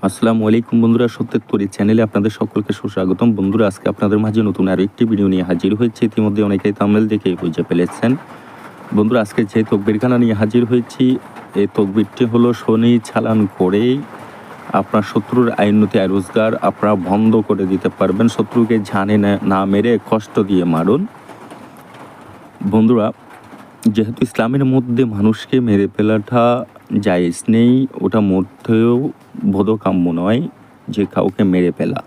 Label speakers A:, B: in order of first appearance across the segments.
A: আসসালামু আলাইকুম বন্ধুরা, সত্যের তরী চ্যানেলে আপনাদের সকলকে সুস্বাগতম। বন্ধুরা, আজকে আপনাদের মাঝে নতুন আরও একটি ভিডিও নিয়ে হাজির হয়েছে। ইতিমধ্যে অনেকেই থাম্বনেল দেখে বুঝে ফেলেছেন। বন্ধুরা, আজকে যে তকবিরখানা নিয়ে হাজির হয়েছি, এই তকবিরটি হলো শনি চালান করেই আপনার শত্রুর আইনতি আয় রোজগার আপনারা বন্ধ করে দিতে পারবেন। শত্রুকে জানে না মেরে কষ্ট দিয়ে মারুন। বন্ধুরা, যেহেতু ইসলামের মধ্যে মানুষকে মেরে ফেলাটা জায়েজ নেই, ওটা মধ্যেও বোধকাম্য নয় যে কাউকে মেরে ফেলা।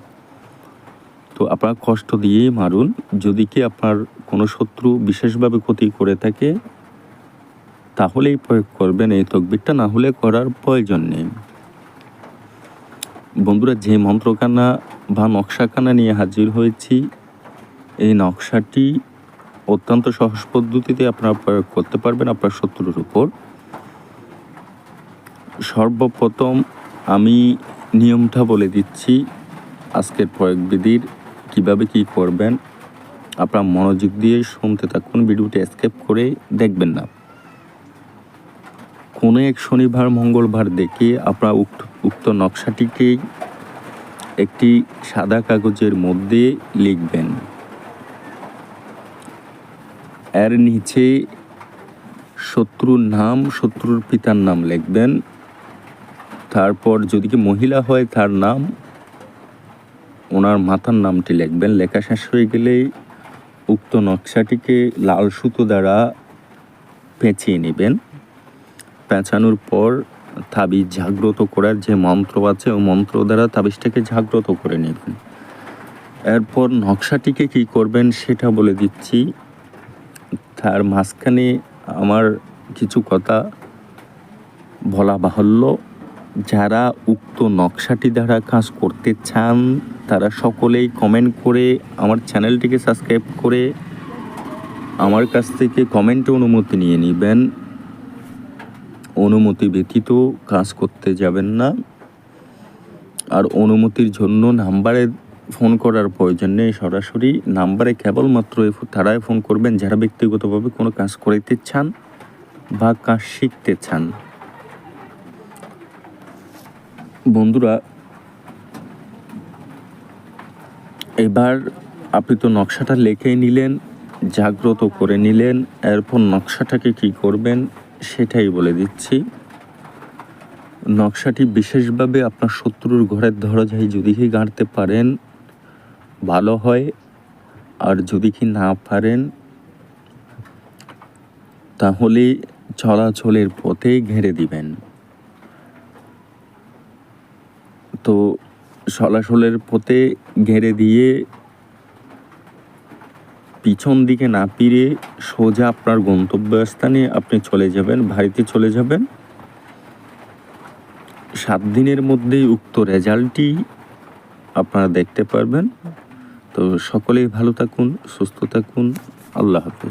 A: তো আপনার কষ্ট দিয়েই মারুন। যদি কি আপনার কোনো শত্রু বিশেষভাবে ক্ষতি করে থাকে তাহলেই প্রয়োগ করবেন এই তকবিরটা, না হলে করার প্রয়োজন নেই। বন্ধুরা, যে মন্ত্রখানা বা নকশাখানা নিয়ে হাজির হয়েছি, এই নকশাটি অত্যন্ত সহজ পদ্ধতিতে আপনারা প্রয়োগ করতে পারবেন আপনার শত্রুর উপর। সর্বপ্রথম আমি নিয়মটা বলে দিচ্ছি আজকের প্রয়োগবিধির, কিভাবে কি করবেন। আপনার মনোযোগ দিয়ে শুনতে থাকুন, ভিডিওটি স্কিপ করে দেখবেন না। কোনো এক শনিবার মঙ্গলবার দেখে আপনার উক্ত নকশাটিকে একটি সাদা কাগজের মধ্যে লিখবেন। এর নিচে শত্রুর নাম, শত্রুর পিতার নাম লিখবেন। তারপর যদি কি মহিলা হয় তার নাম, ওনার মাতার নামটি লিখবেন। লেখা শেষ হয়ে গেলেই উক্ত নকশাটিকে লাল সুতো দ্বারা পেঁচিয়ে নেবেন। পেঁচানোর পর তাবিজ জাগ্রত করার যে মন্ত্র আছে, ওই মন্ত্র দ্বারা তাবিজটাকে জাগ্রত করে নেবেন। এরপর নকশাটিকে কি করবেন সেটা বলে দিচ্ছি। তার মাঝখানে আমার কিছু কথা বলা বাহুল্য। যারা উক্ত নকশাটি দ্বারা কাজ করতে চান তারা সকলেই কমেন্ট করে আমার চ্যানেলটিকে সাবস্ক্রাইব করে আমার কাছ থেকে কমেন্টে অনুমতি নিয়ে নেবেন। অনুমতি ব্যতীত কাজ করতে যাবেন না। আর অনুমতির জন্য নাম্বারে ফোন করার প্রয়োজন নেই, সরাসরি নাম্বারে কেবলমাত্র তারাই ফোন করবেন যারা ব্যক্তিগতভাবে কোনো কাজ করাইতে চান বা কাজ শিখতে চান। বন্ধুরা, এবার আপনি তো নকশাটা লিখে নিলেন, জাগ্রত করে নিলেন। এরপর নকশাটাকে কি করবেন সেটাই বলে দিচ্ছি। নকশাটি বিশেষভাবে আপনার শত্রুর ঘরের দরজায় যদি কি গাঁড়তে পারেন ভালো হয়, আর যদি কি না পারেন তাহলে চলাচলের পথে ঘেরে দিবেন। তো চলাচলের পথে ঘেরে দিয়ে পিছন দিকে না ফিরে সোজা আপনার গন্তব্যস্থানে আপনি চলে যাবেন, বাড়িতে চলে যাবেন। 7 দিনের মধ্যেই উক্ত রেজাল্টটি আপনারা দেখতে পারবেন। তো সকলেই ভালো থাকুন, সুস্থ থাকুন। আল্লাহ হাফেজ।